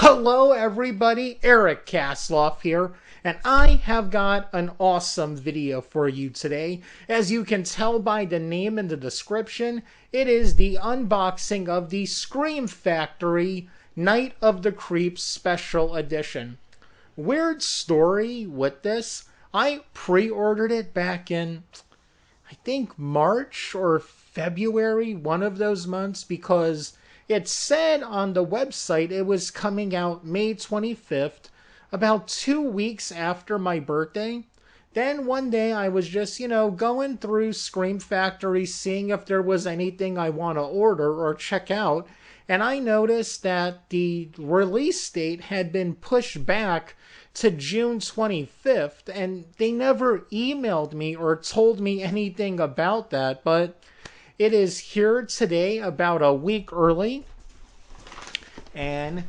Hello everybody, Eric Kasloff here, and I have got an awesome video for you today. As you can tell by the name and the description, it is the unboxing of the Scream Factory Night of the Creeps Special Edition. Weird story with this. I pre-ordered it back in, I think, March or February, one of those months, because it said on the website it was coming out May 25th, about 2 weeks after my birthday. Then one day I was just, going through Scream Factory, seeing if there was anything I want to order or check out. And I noticed that the release date had been pushed back to June 25th. And they never emailed me or told me anything about that. But it is here today, about a week early. And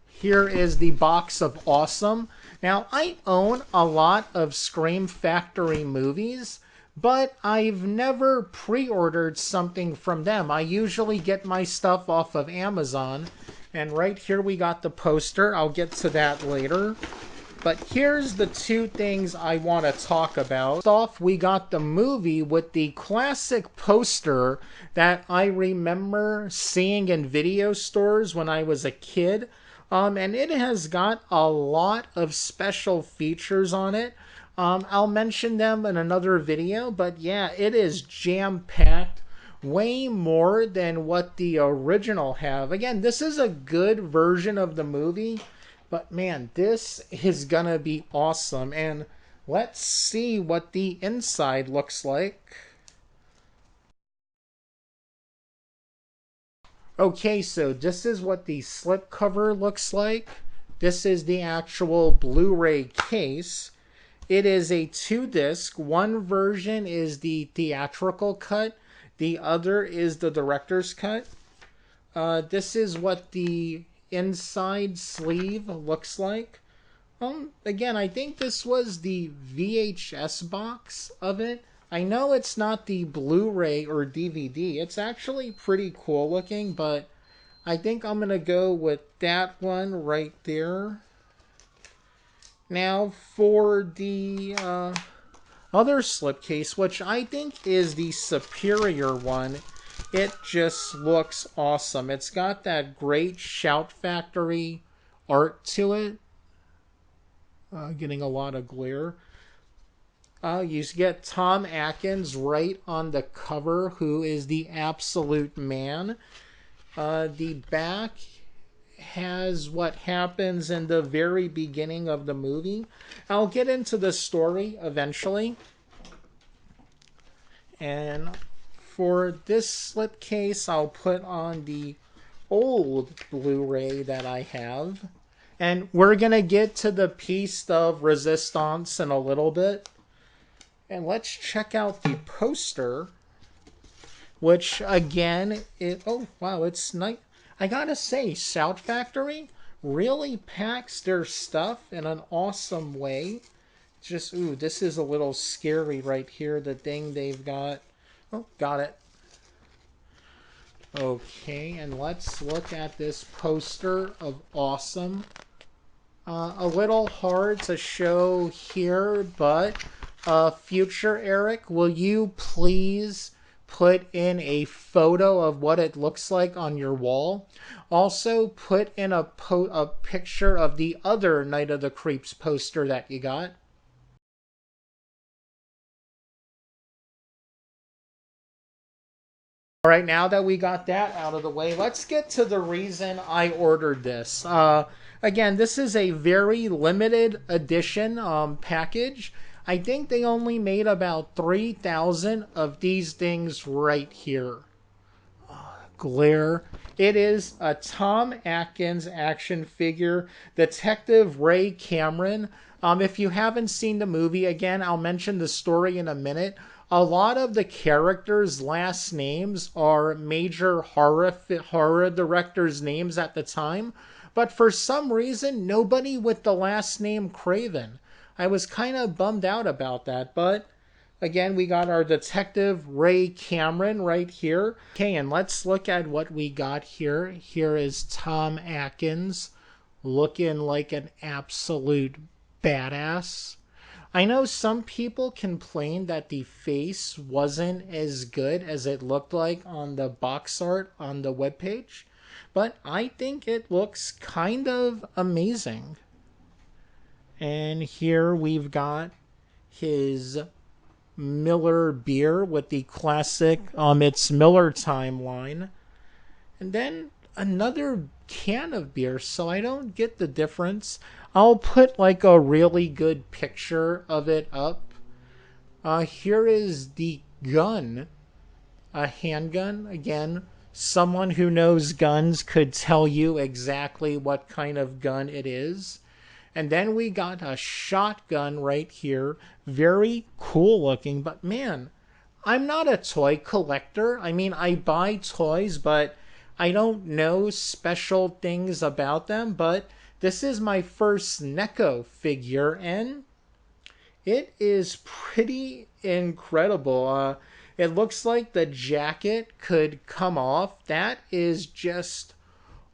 here is the box of awesome. Now, I own a lot of Scream Factory movies, but I've never pre-ordered something from them. I usually get my stuff off of Amazon. And right here we got the poster. I'll get to that later. But here's the two things I want to talk about. First off, we got the movie with the classic poster that I remember seeing in video stores when I was a kid. And it has got a lot of special features on it. I'll mention them in another video, but yeah, it is jam-packed. Way more than what the original have. Again, this is a good version of the movie. But man, this is gonna be awesome. And let's see what the inside looks like. Okay, so this is what the slipcover looks like. This is the actual Blu-ray case. It is a 2-disc. One version is the theatrical cut. The other is the director's cut. This is what the inside sleeve looks like. Again, I think this was the VHS box of it. I know it's not the Blu-ray or DVD. It's actually pretty cool looking, but I think I'm gonna go with that one right there. Now for the other slipcase, which I think is the superior one. It just looks awesome. It's got that great Shout Factory art to it. Getting a lot of glare. You get Tom Atkins right on the cover, who is the absolute man. The back has what happens in the very beginning of the movie. I'll get into the story eventually. And for this slipcase, I'll put on the old Blu-ray that I have. And we're going to get to the piece of resistance in a little bit. And let's check out the poster. Which, again, oh, wow, it's nice. I gotta say, Shout Factory really packs their stuff in an awesome way. Just, ooh, this is a little scary right here, the thing they've got. Oh, got it. Okay, and let's look at this poster of awesome. A little hard to show here, but future Eric, will you please put in a photo of what it looks like on your wall? Also, put in a picture of the other Night of the Creeps poster that you got. Alright, now that we got that out of the way, let's get to the reason I ordered this. Again, this is a very limited edition package. I think they only made about 3,000 of these things right here. Glare. It is a Tom Atkins action figure, Detective Ray Cameron. If you haven't seen the movie, again, I'll mention the story in a minute. A lot of the characters' last names are major horror directors' names at the time, but for some reason, nobody with the last name Craven. I was kind of bummed out about that, but again, we got our Detective Ray Cameron right here. Okay, and let's look at what we got here. Here is Tom Atkins looking like an absolute badass. I know some people complained that the face wasn't as good as it looked like on the box art on the webpage, but I think it looks kind of amazing. And here we've got his Miller beer with the classic it's Miller timeline. And then another can of beer, so I don't get the difference. I'll put like a really good picture of it up. Here is the gun, a handgun. Again, someone who knows guns could tell you exactly what kind of gun it is. And then we got a shotgun right here. Very cool looking, but man, I'm not a toy collector. I mean, I buy toys, but I don't know special things about them. But this is my first Neko figure, and it is pretty incredible. It looks like the jacket could come off. That is just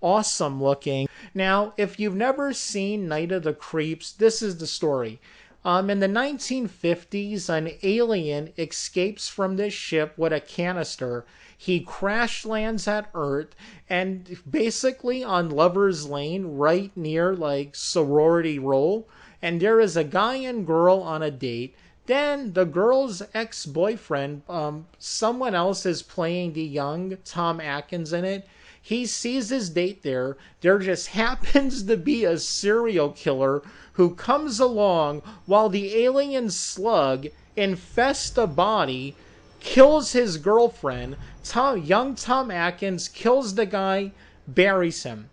awesome looking. Now, if you've never seen Night of the Creeps, this is the story. In the 1950s, an alien escapes from this ship with a canister. He crash lands at Earth, and basically on Lover's Lane, right near like Sorority Row, and there is a guy and girl on a date. Then the girl's ex-boyfriend, someone else is playing the young Tom Atkins in it. He sees his date there. There just happens to be a serial killer who comes along while the alien slug infests the body, kills his girlfriend. Young Tom Atkins kills the guy, buries him.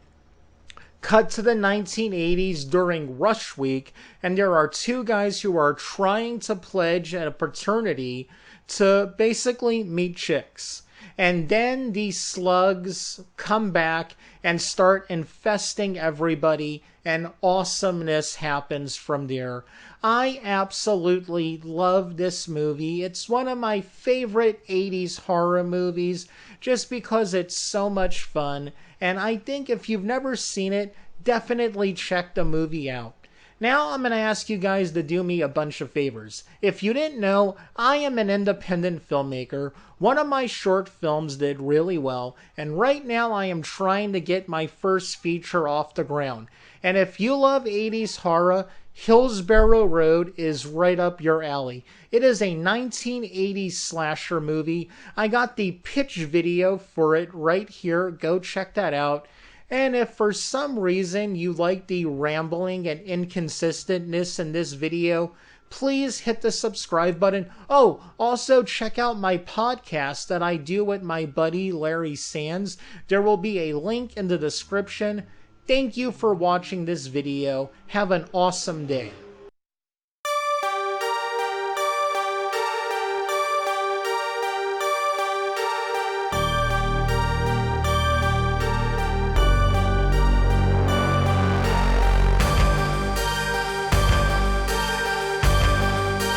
Cut to the 1980s during Rush Week, and there are two guys who are trying to pledge a fraternity to basically meet chicks. And then these slugs come back and start infesting everybody, and awesomeness happens from there. I absolutely love this movie. It's one of my favorite 80s horror movies just because it's so much fun. And I think if you've never seen it, definitely check the movie out. Now I'm going to ask you guys to do me a bunch of favors. If you didn't know, I am an independent filmmaker. One of my short films did really well, and right now I am trying to get my first feature off the ground. And if you love 80s horror, Hillsborough Road is right up your alley. It is a 1980s slasher movie. I got the pitch video for it right here. Go check that out. And if for some reason you like the rambling and inconsistentness in this video, please hit the subscribe button. Oh, also check out my podcast that I do with my buddy Larry Sands. There will be a link in the description. Thank you for watching this video. Have an awesome day.